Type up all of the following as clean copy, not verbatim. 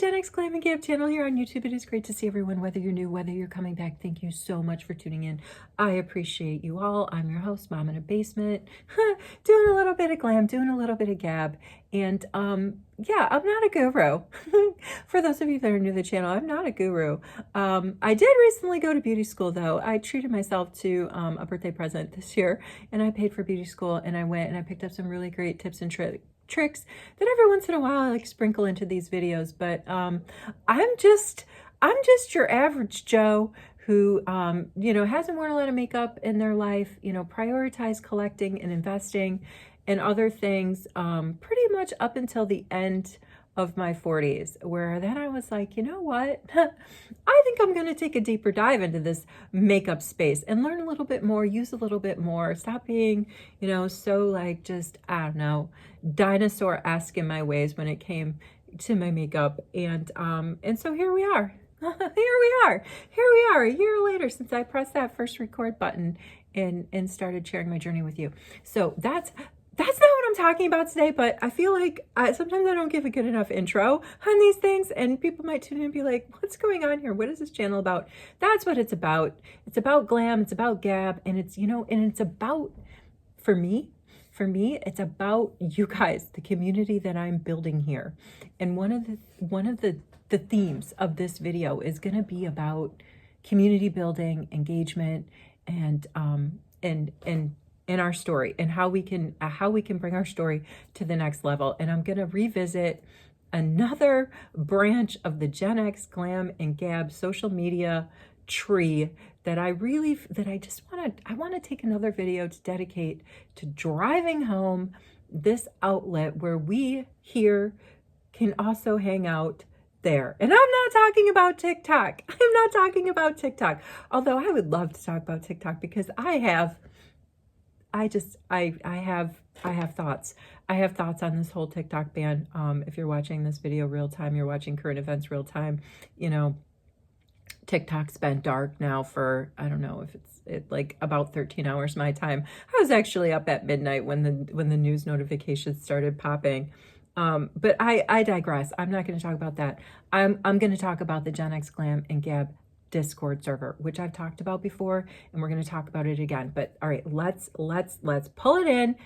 GenX Glam and Gab channel here on YouTube. It is great to see everyone, whether you're new, whether you're coming back. Thank you so much for tuning in. I appreciate you all. I'm your host, Mom in a Basement, doing a little bit of glam, doing a little bit of gab. And yeah, I'm not a guru. For those of you that are new to the channel, I'm not a guru. I did recently go to beauty school though. I treated myself to a birthday present this year, and I paid for beauty school, and I went and I picked up some really great tips and tricks that every once in a while I like sprinkle into these videos. But I'm just your average Joe who hasn't worn a lot of makeup in their life, prioritize collecting and investing and other things pretty much up until the end of my 40s, where then I was like, you know what? I think I'm going to take a deeper dive into this makeup space and learn a little bit more, use a little bit more, stop being, so like just, I don't know, dinosaur-esque in my ways when it came to my makeup. And so here we are. Here we are a year later since I pressed that first record button and started sharing my journey with you. So that's not what I'm talking about today, but I feel like sometimes I don't give a good enough intro on these things, and people might tune in and be like, what's going on here? What is this channel about? That's what it's about. It's about glam, it's about gab, and it's, and it's about, for me, it's about you guys, the community that I'm building here. And one of the themes of this video is going to be about community building, engagement, and our story, and how we can bring our story to the next level. And I'm going to revisit another branch of the GenX, Glam, and Gab social media tree that I want to take another video to dedicate to driving home this outlet where we here can also hang out there. And I'm not talking about TikTok. I'm not talking about TikTok. Although I would love to talk about TikTok because I have thoughts. I have thoughts on this whole TikTok ban. If you're watching this video real time, you're watching current events real time, TikTok's been dark now for, I don't know if it's like about 13 hours my time. I was actually up at midnight when the news notifications started popping. But I digress. I'm not going to talk about that. I'm going to talk about the GenX, Glam, and Gab Discord server, which I've talked about before, and we're going to talk about it again. But all right, let's pull it in.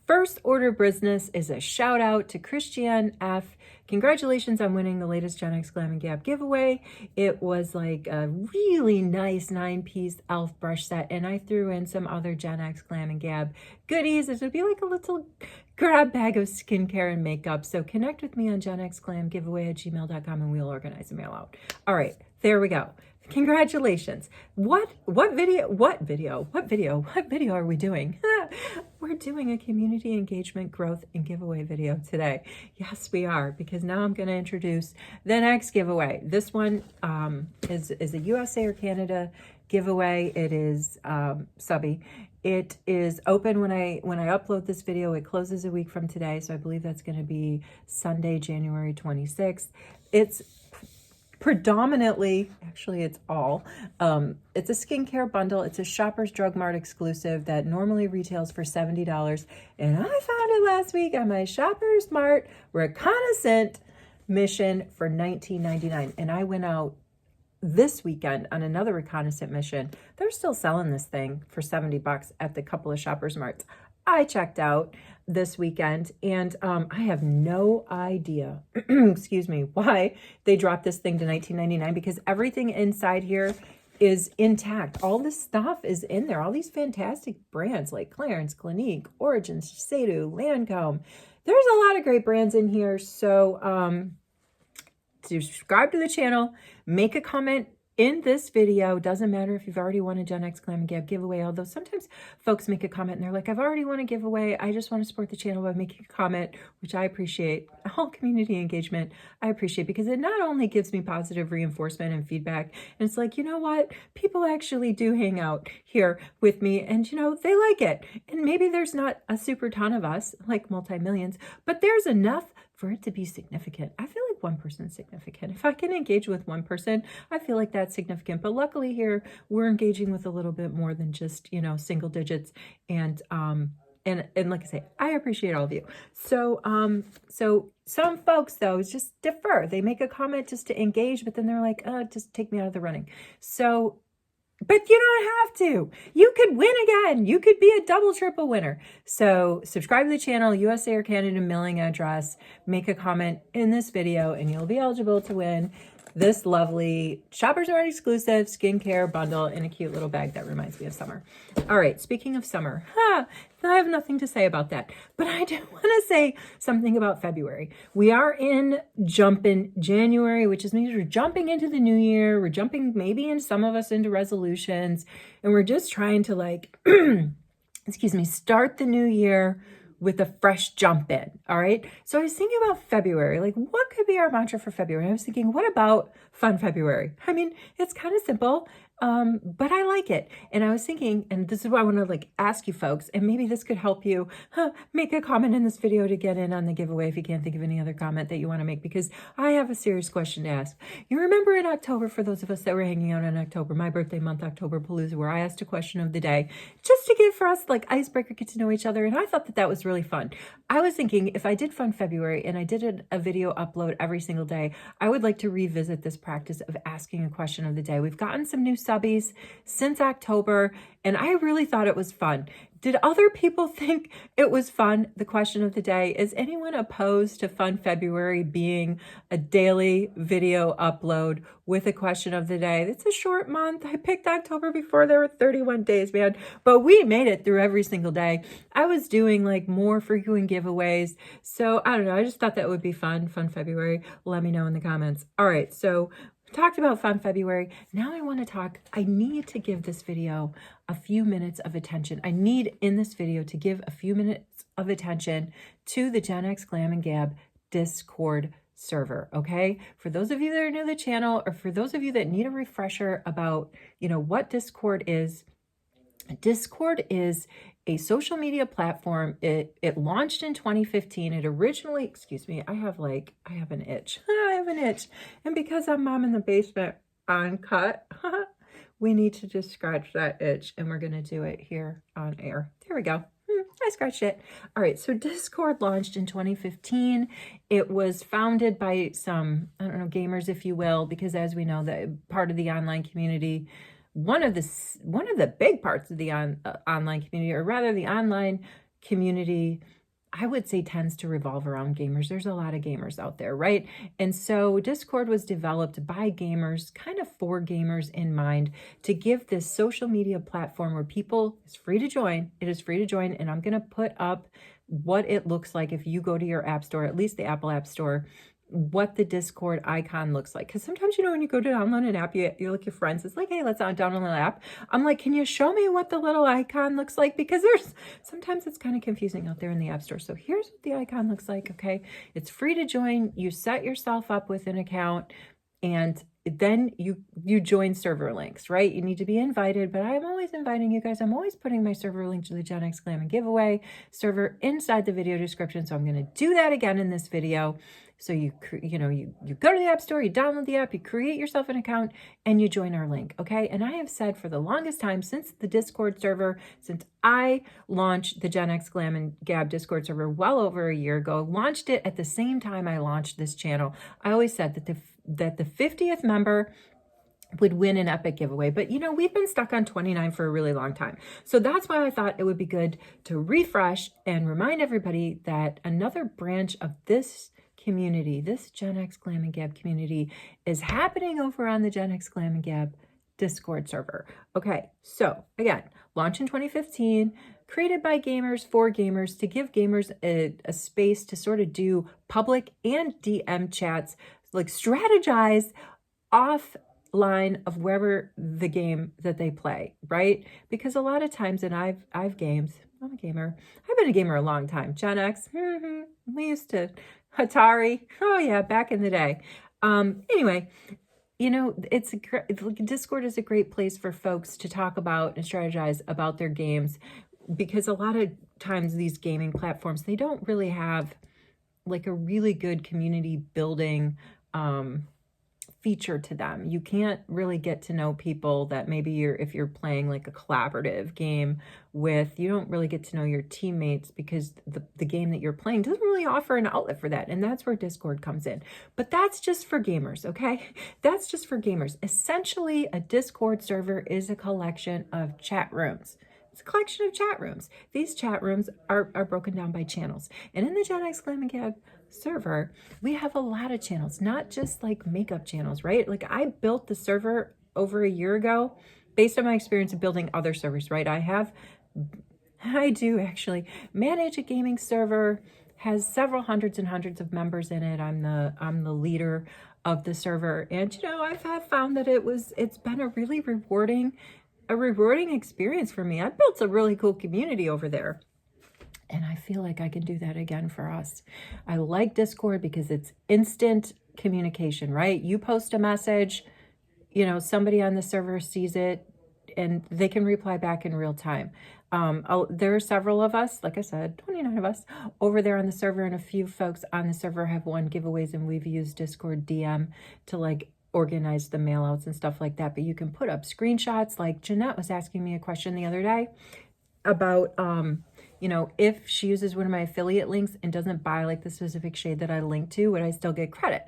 First order of business is a shout out to Christiane F. Congratulations on winning the latest GenX, Glam, and Gab giveaway. It was like a really nice 9-piece elf brush set, and I threw in some other GenX, Glam, and Gab goodies. It would be like a little grab bag of skincare and makeup. So connect with me on genxglamgiveaway@gmail.com and we'll organize a mail out. All right, there we go. Congratulations. What video are we doing? We're doing a community engagement, growth, and giveaway video today. Yes, we are, because now I'm going to introduce the next giveaway. This one is a USA or Canada giveaway. It is subbie. It is open when I upload this video. It closes a week from today, so I believe that's going to be Sunday, January 26th. It's predominantly, actually it's all, it's a skincare bundle. It's a Shoppers Mart Exclusive that normally retails for $70. And I found it last week on my Shoppers Mart reconnaissance mission for $19.99. And I went out this weekend on another reconnaissance mission. They're still selling this thing for $70 at the couple of Shoppers Marts I checked out this weekend, and I have no idea, excuse me, why they dropped this thing to $19.99, because everything inside here is intact. All this stuff is in there. All these fantastic brands like Clarins, Clinique, Origins, Shiseido, Lancome. There's a lot of great brands in here. So subscribe to the channel, make a comment in this video. Doesn't matter if you've already won a GenX, Glam, and Gab giveaway, although sometimes folks make a comment and they're like, I've already won a giveaway. I just want to support the channel by making a comment, which I appreciate. All community engagement, I appreciate, because it not only gives me positive reinforcement and feedback, and it's like, you know what? People actually do hang out here with me, and they like it. And maybe there's not a super ton of us, like multi-millions, but there's enough for it to be significant. I feel like one person is significant. If I can engage with one person, I feel like that's significant. But luckily here, we're engaging with a little bit more than just, single digits. And And like I say, I appreciate all of you. So, so some folks though just defer. They make a comment just to engage, but then they're like, just take me out of the running. So, but you don't have to. You could win again. You could be a double, triple winner. So subscribe to the channel, USA or Canada mailing address, make a comment in this video, and you'll be eligible to win this lovely Shoppers Mart Exclusive skincare bundle in a cute little bag that reminds me of summer. All right, speaking of summer, I have nothing to say about that, but I do want to say something about February. We are in jumping January, which means we're jumping into the new year. We're jumping maybe in some of us into resolutions, and we're just trying to like, excuse me, start the new year with a fresh jump in. All right. So I was thinking about February, like what could be our mantra for February? I was thinking, what about fun February? I mean, it's kind of simple, but I like it. And I was thinking, and this is what I want to like ask you folks, and maybe this could help you make a comment in this video to get in on the giveaway if you can't think of any other comment that you want to make, because I have a serious question to ask. You remember in October, for those of us that were hanging out in October, my birthday month, October Palooza, where I asked a question of the day just to give for us like icebreaker, get to know each other. And I thought that that was really fun. I was thinking if I did Fun February and I did a video upload every single day, I would like to revisit this practice of asking a question of the day. We've gotten some new subbies since October, and I really thought it was fun. Did other people think it was fun? The question of the day, is anyone opposed to Fun February being a daily video upload with a question of the day? It's a short month. I picked October before there were 31 days, man, but we made it through every single day. I was doing like more for you and giveaways. So I don't know. I just thought that would be fun. Fun February. Let me know in the comments. All right. So talked about Fun February. Now I want to talk, I need to give this video a few minutes of attention. I need in this video to give a few minutes of attention to the GenX Glam and Gab Discord server, okay? For those of you that are new to the channel, or for those of you that need a refresher about, you know, what Discord is a social media platform. It launched in 2015. It originally, excuse me, I have an itch. I have an itch. And because I'm mom in the basement uncut, we need to just scratch that itch, and we're going to do it here on air. There we go. I scratched it. All right. So Discord launched in 2015. It was founded by some, I don't know, gamers, if you will, because as we know, that part of the online community, one of the big parts of the online community, or rather the online community, I would say tends to revolve around gamers. There's a lot of gamers out there, right? And so Discord was developed by gamers, kind of for gamers in mind, to give this social media platform where people, it's free to join. It is free to join. And I'm going to put up what it looks like if you go to your app store, at least the Apple App Store, what the Discord icon looks like. Because sometimes, you know, when you go to download an app, you look at your friends, it's like, hey, let's download an app. I'm like, can you show me what the little icon looks like? Because sometimes it's kind of confusing out there in the app store. So here's what the icon looks like, okay? It's free to join. You set yourself up with an account, and then you join server links, right? You need to be invited, but I'm always inviting you guys. I'm always putting my server link to the GenX Glam and Giveaway server inside the video description. So I'm going to do that again in this video. So you go to the App Store, you download the app, you create yourself an account, and you join our link, okay? And I have said for the longest time, since the Discord server, since I launched the GenX Glam and Gab Discord server well over a year ago, launched it at the same time I launched this channel, I always said that the 50th member would win an epic giveaway. But, you know, we've been stuck on 29 for a really long time. So that's why I thought it would be good to refresh and remind everybody that another branch of this community, this GenX Glam and Gab community, is happening over on the GenX Glam and Gab Discord server. Okay, so again, launched in 2015, created by gamers for gamers to give gamers a space to sort of do public and DM chats, like strategize offline of wherever the game that they play, right? Because a lot of times, and I've games, I'm a gamer. I've been a gamer a long time. GenX, we used to Atari. Oh yeah, back in the day. Anyway, you know, Discord is a great place for folks to talk about and strategize about their games, because a lot of times these gaming platforms, they don't really have like a really good community building feature to them. You can't really get to know people that maybe if you're playing like a collaborative game with, you don't really get to know your teammates because the game that you're playing doesn't really offer an outlet for that. And that's where Discord comes in. But that's just for gamers, okay? That's just for gamers. Essentially, a Discord server is a collection of chat rooms. It's a collection of chat rooms. These chat rooms are broken down by channels. And in the GenX Glam and Gab server, we have a lot of channels, not just like makeup channels, right? Like I built the server over a year ago based on my experience of building other servers, right? I do actually manage a gaming server, has several hundreds and hundreds of members in it. I'm the leader of the server. And you know, I've found that it's been a really rewarding experience for me. I built a really cool community over there. And I feel like I can do that again for us. I like Discord because it's instant communication, right? You post a message, you know, somebody on the server sees it and they can reply back in real time. There are several of us, like I said, 29 of us over there on the server, and a few folks on the server have won giveaways, and we've used Discord DM to like organize the mail outs and stuff like that. But you can put up screenshots. Like Jeanette was asking me a question the other day about, you know, if she uses one of my affiliate links and doesn't buy like the specific shade that I linked to, would I still get credit?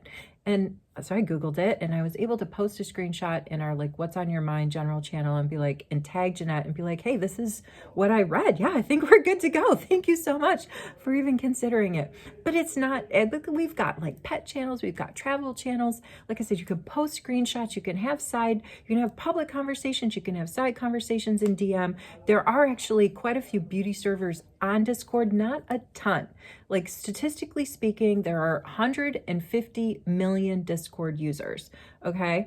And so I Googled it and I was able to post a screenshot in our like what's on your mind general channel and be like, and tag Jeanette and be like, hey, this is what I read. Yeah, I think we're good to go. Thank you so much for even considering it. But it's not, we've got like pet channels, we've got travel channels. Like I said, you can post screenshots, you can have public conversations, you can have side conversations in DM. There are actually quite a few beauty servers on Discord, not a ton. Like statistically speaking, there are 150 million Discord users, okay?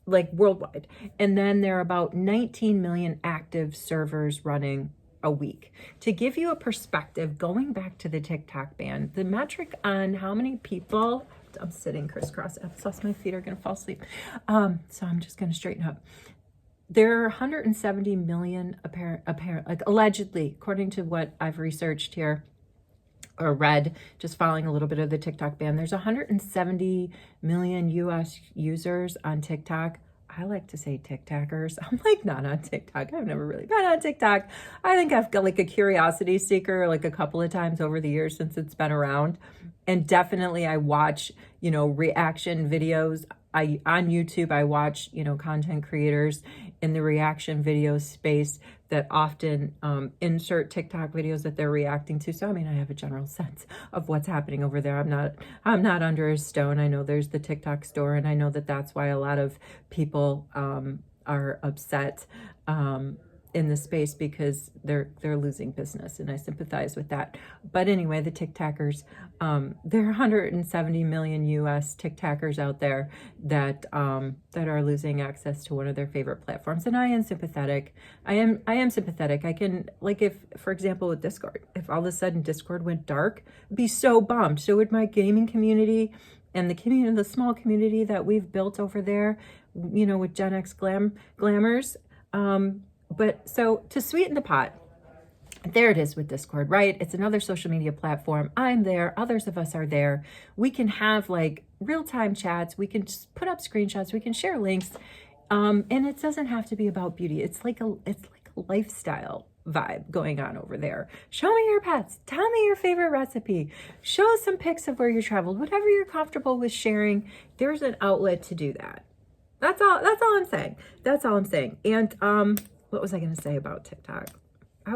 Like worldwide. And then there are about 19 million active servers running a week. To give you a perspective, going back to the TikTok ban, the metric on how many people, I'm sitting crisscross applesauce, my feet are gonna fall asleep. So I'm just gonna straighten up. There are 170 million apparent, like allegedly, according to what I've researched here or read, just following a little bit of the TikTok ban, there's 170 million US users on TikTok. I like to say TikTokers. I'm like not on TikTok. I've never really been on TikTok. I think I've got like a curiosity seeker like a couple of times over the years since it's been around. And definitely I watch, you know, reaction videos. On YouTube, I watch, you know, content creators in the reaction video space that often insert TikTok videos that they're reacting to. So, I mean, I have a general sense of what's happening over there. I'm not under a stone. I know there's the TikTok store, and I know that that's why a lot of people are upset in the space because they're losing business, and I sympathize with that. But anyway, the TikTokers, there are 170 million US TikTokers out there that are losing access to one of their favorite platforms, and I am sympathetic. I am sympathetic. I can, like, if, for example, with Discord, if all of a sudden Discord went dark, I'd be so bummed. So would my gaming community and the community, the small community that we've built over there, you know, with GenX Glammers. But so to sweeten the pot, there it is with Discord, right? It's another social media platform. I'm there. Others of us are there. We can have like real-time chats. We can just put up screenshots. We can share links. And it doesn't have to be about beauty. It's like a lifestyle vibe going on over there. Show me your pets. Tell me your favorite recipe. Show us some pics of where you traveled. Whatever you're comfortable with sharing, there's an outlet to do that. That's all I'm saying. That's all I'm saying. And, what was I going to say about TikTok? I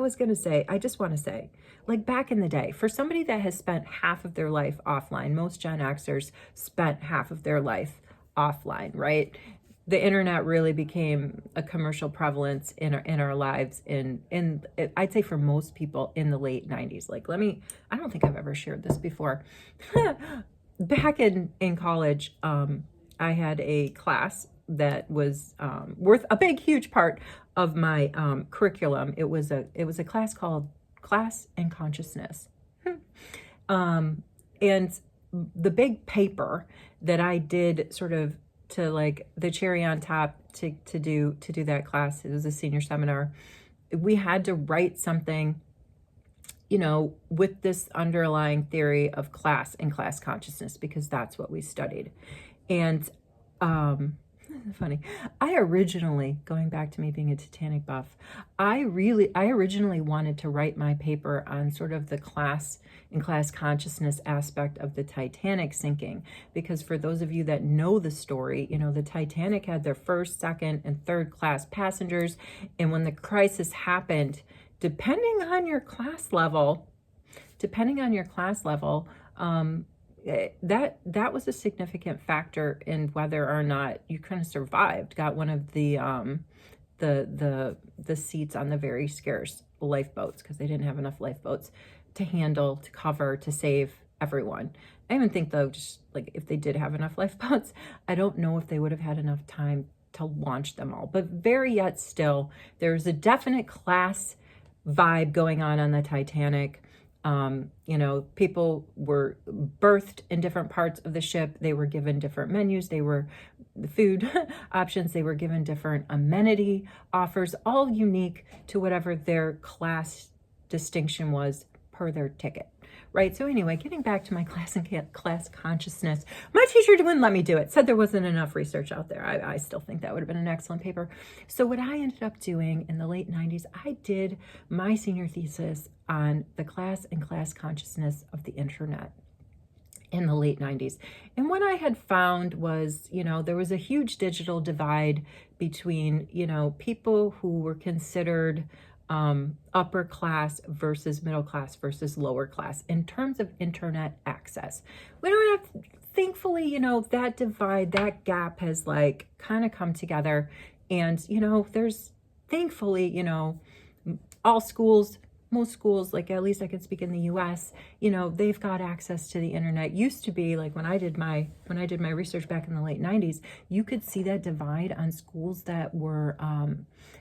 just want to say, like back in the day, for somebody that has spent half of their life offline, most Gen Xers spent half of their life offline, right? The internet really became a commercial prevalence in our lives in I'd say for most people in the late 90s. Like, I don't think I've ever shared this before. Back in college, I had a class that was worth a big, huge part of my curriculum. It was a class called Class and Consciousness. And the big paper that I did sort of to like the cherry on top to do that class, it was a senior seminar. We had to write something, you know, with this underlying theory of class and class consciousness, because that's what we studied. And funny. I originally, going back to me being a Titanic buff, I originally wanted to write my paper on sort of the class consciousness aspect of the Titanic sinking, because for those of you that know the story, you know, the Titanic had their first, second, and third class passengers, and when the crisis happened, depending on your class level, that was a significant factor in whether or not you kind of survived, got one of the seats on the very scarce lifeboats, because they didn't have enough lifeboats to handle, to cover, to save everyone. I even think, though, just like if they did have enough lifeboats, I don't know if they would have had enough time to launch them all. But very yet still, there's a definite class vibe going on the Titanic. You know, people were birthed in different parts of the ship. They were given different menus. They were the food options. They were given different amenity offers, all unique to whatever their class distinction was per their ticket. Right. So anyway, getting back to my class consciousness, my teacher wouldn't let me do it. Said there wasn't enough research out there. I still think that would have been an excellent paper. So what I ended up doing in the late 90s, I did my senior thesis on the class and class consciousness of the internet in the late 90s. And what I had found was, you know, there was a huge digital divide between, you know, people who were considered upper class versus middle class versus lower class in terms of internet access. We don't have, thankfully, you know, that divide, that gap has like kind of come together. And, you know, there's thankfully, you know, all schools, most schools, like at least I can speak in the US, you know, they've got access to the internet. Used to be like when I did my research back in the late 90s, you could see that divide on schools that were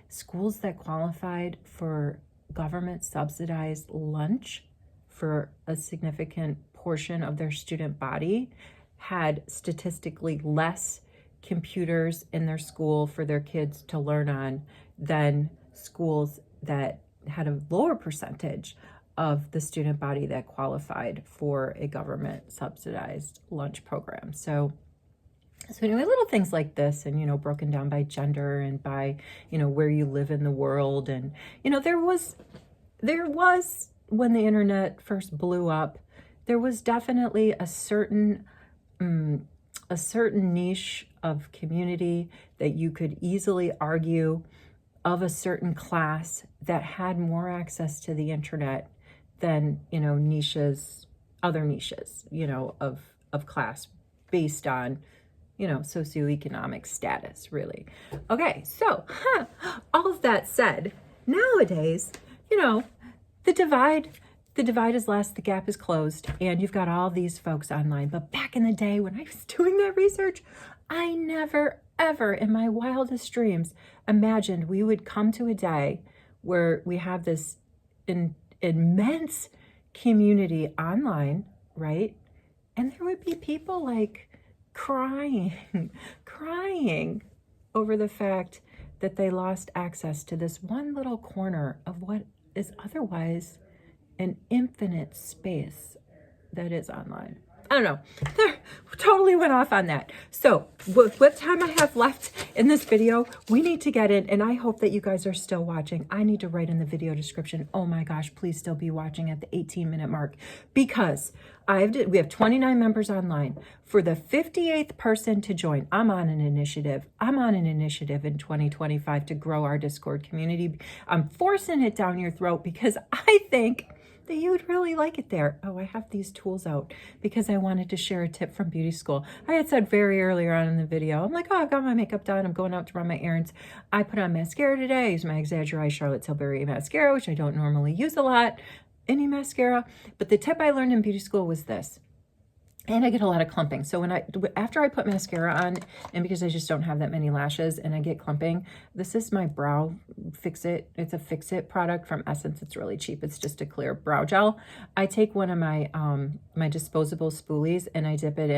schools that qualified for government subsidized lunch for a significant portion of their student body had statistically less computers in their school for their kids to learn on than schools that had a lower percentage of the student body that qualified for a government subsidized lunch program. So anyway, little things like this, and, you know, broken down by gender and by, you know, where you live in the world. And, you know, there was, when the internet first blew up, there was definitely a certain niche of community that you could easily argue of a certain class that had more access to the internet than, you know, other niches, you know, of class based on, you know, socioeconomic status, really. Okay, so all of that said, nowadays, you know, the divide is less, the gap is closed, and you've got all these folks online. But back in the day when I was doing that research, I never, ever in my wildest dreams imagined we would come to a day where we have this immense community online, right? And there would be people like crying over the fact that they lost access to this one little corner of what is otherwise an infinite space that is online. I don't know. Totally went off on that. So with what time I have left in this video, we need to get in, and I hope that you guys are still watching. I need to write in the video description, oh my gosh, please still be watching at the 18-minute mark, because we have 29 members online. For the 58th person to join, I'm on an initiative in 2025 to grow our Discord community. I'm forcing it down your throat because I think that you would really like it there. Oh, I have these tools out because I wanted to share a tip from beauty school. I had said very earlier on in the video, I'm like, oh, I've got my makeup done. I'm going out to run my errands. I put on mascara today. I use my Exaggerate Charlotte Tilbury mascara, which I don't normally use a lot, any mascara. But the tip I learned in beauty school was this. And I get a lot of clumping. So after I put mascara on, and because I just don't have that many lashes and I get clumping, this is my brow fix-it. It's a fix-it product from Essence. It's really cheap. It's just a clear brow gel. I take one of my my disposable spoolies and I dip it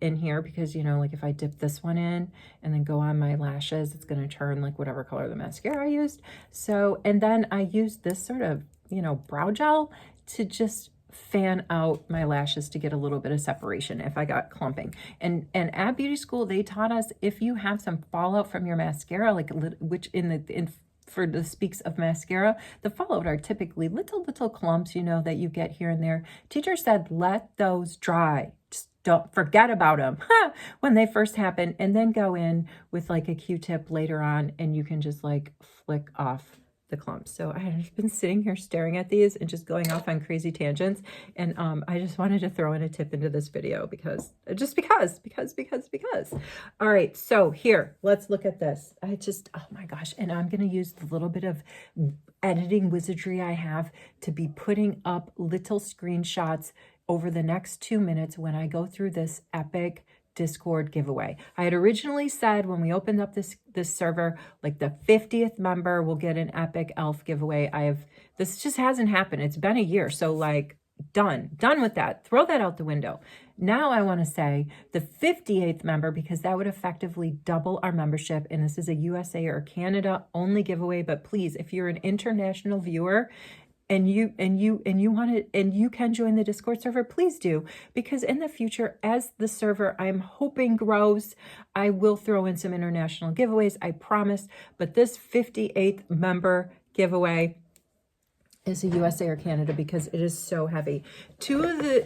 in here because, you know, like if I dip this one in and then go on my lashes, it's going to turn like whatever color the mascara I used. So, and then I use this sort of, you know, brow gel to just fan out my lashes to get a little bit of separation if I got clumping. And at beauty school, they taught us if you have some fallout from your mascara, like which for the speaks of mascara, the fallout are typically little clumps, you know, that you get here and there. Teacher said, let those dry. Just don't forget about them when they first happen, and then go in with like a Q-tip later on, and you can just like flick off the clumps. So I've been sitting here staring at these and just going off on crazy tangents, and I just wanted to throw in a tip into this video because all right, so here, let's look at this. Oh my gosh, and I'm gonna use the little bit of editing wizardry I have to be putting up little screenshots over the next 2 minutes when I go through this epic Discord giveaway. I had originally said when we opened up this server, like the 50th member will get an epic elf giveaway. This just hasn't happened. It's been a year. So like done with that. Throw that out the window. Now I want to say the 58th member, because that would effectively double our membership. And this is a USA or Canada only giveaway. But please, if you're an international viewer, and you want it, and you can join the Discord server, please do, because in the future, as the server I'm hoping grows, I will throw in some international giveaways, I promise. But this 58th member giveaway is a USA or Canada because it is so heavy. Two of the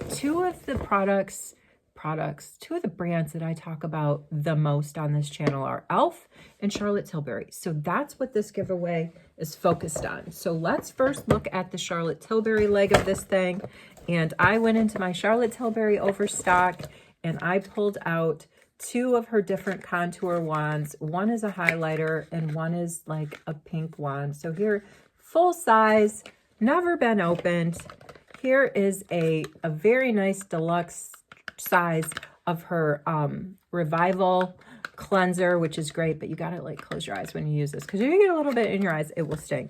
brands that I talk about the most on this channel are e.l.f. and Charlotte Tilbury. So that's what this giveaway is focused on. So let's first look at the Charlotte Tilbury leg of this thing. And I went into my Charlotte Tilbury overstock and I pulled out 2 of her different contour wands. One is a highlighter and one is like a pink wand. So here, full size, never been opened. Here is a very nice deluxe size of her Revival cleanser, which is great, but you gotta like close your eyes when you use this, because if you get a little bit in your eyes, it will sting.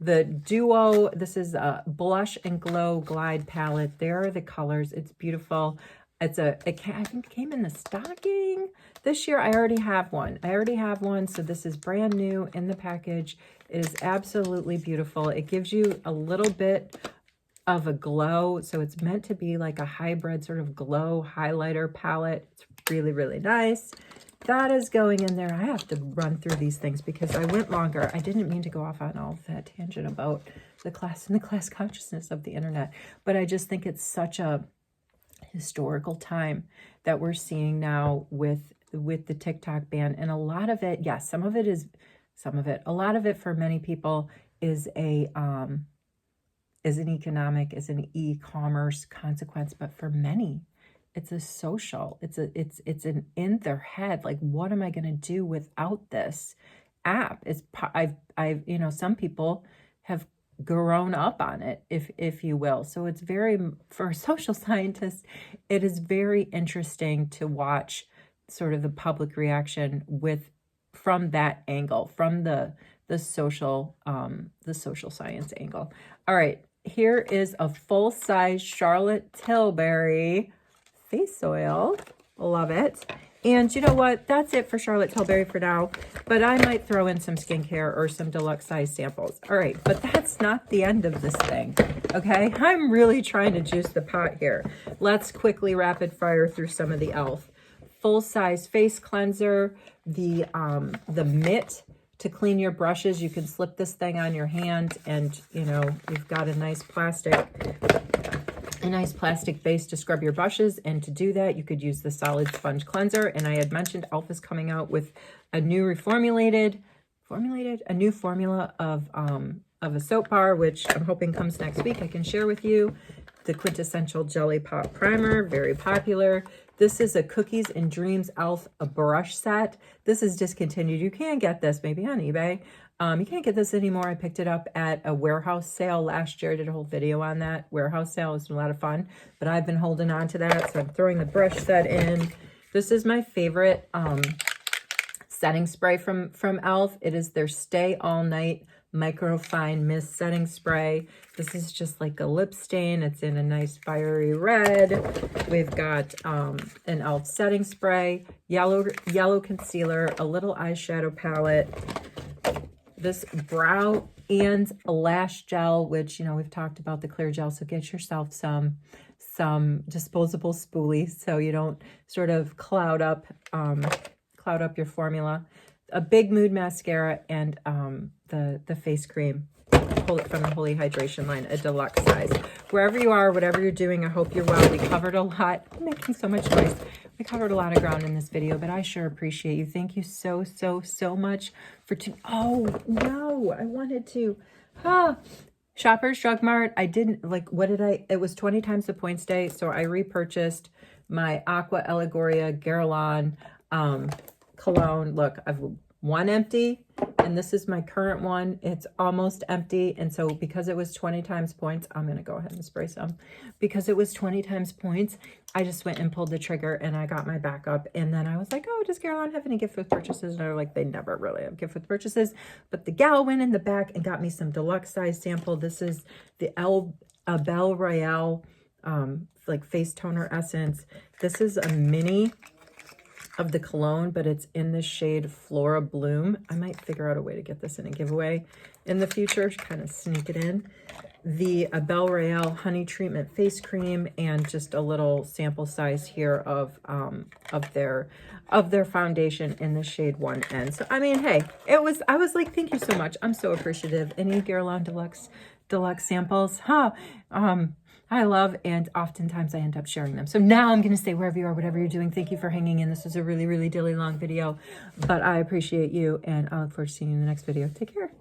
The Duo, this is a Blush and Glow Glide palette. There are the colors. It's beautiful. I think it came in the stocking this year. I already have one. So this is brand new in the package. It is absolutely beautiful. It gives you a little bit of a glow. So it's meant to be like a hybrid sort of glow highlighter palette. It's really, really nice. That is going in there. I have to run through these things because I went longer. I didn't mean to go off on all of that tangent about the class and the class consciousness of the internet, but I just think it's such a historical time that we're seeing now with the TikTok ban. And a lot of it, yes, a lot of it for many people is an e-commerce consequence, but for many, it's a social, it's an in their head, like, what am I going to do without this app? I've some people have grown up on it, if you will. So it's for a social scientist, it is very interesting to watch sort of the public reaction from that angle, from the social science angle. All right, here is a full-size Charlotte Tilbury face oil. Love it. And you know what? That's it for Charlotte Tilbury for now, but I might throw in some skincare or some deluxe size samples. All right, but that's not the end of this thing, okay? I'm really trying to juice the pot here. Let's quickly rapid fire through some of the e.l.f. Full-size face cleanser, the mitt to clean your brushes. You can slip this thing on your hand and, you've got a nice plastic base to scrub your brushes. And to do that, you could use the solid sponge cleanser. And I had mentioned e.l.f. is coming out with a new formula of a soap bar, which I'm hoping comes next week. I can share with you. The quintessential Jelly Pop Primer, very popular. This is a Cookies and Dreams e.l.f. a brush set. This is discontinued. You can get this maybe on eBay. You can't get this anymore. I picked it up at a warehouse sale last year. I did a whole video on that. Warehouse sale was a lot of fun, but I've been holding on to that. So I'm throwing the brush set in. This is my favorite setting spray from e.l.f. It is their Stay All Night Microfine Mist Setting Spray. This is just like a lip stain. It's in a nice fiery red. We've got an e.l.f. setting spray, yellow concealer, a little eyeshadow palette, this brow and a lash gel, which, you know, we've talked about the clear gel. So get yourself some disposable spoolies so you don't sort of cloud up your formula. A Big Mood mascara, and the face cream from the Holy Hydration line, a deluxe size. Wherever you are, whatever you're doing, I hope you're well. We covered a lot. I'm making so much noise. We covered a lot of ground in this video, but I sure appreciate you. Thank you so much for oh no, I wanted to Shoppers Drug Mart. I didn't like, it was 20 times the points day, so I repurchased my Aqua Allegoria Guerlain cologne. Look, I've one empty, and this is my current one. It's almost empty, and so because it was 20 times points, I'm gonna go ahead and spray some. Because it was 20 times points, I just went and pulled the trigger, and I got my backup. And then I was like, oh, does Guerlain have any gift with purchases? And they're like, they never really have gift with purchases. But the gal went in the back and got me some deluxe size sample. This is the Belle Royale like face toner essence. This is a mini of the cologne, but it's in the shade Flora Bloom. I might figure out a way to get this in a giveaway in the future, kind of sneak it in. The Belle Royale Honey Treatment Face Cream, and just a little sample size here of their foundation in the shade 1N. So I mean, hey, I was like, thank you so much. I'm so appreciative. Any Guerlain deluxe samples, I love, and oftentimes I end up sharing them. So now I'm going to say, wherever you are, whatever you're doing, thank you for hanging in. This was a really dilly long video, but I appreciate you, and I look forward to seeing you in the next video. Take care.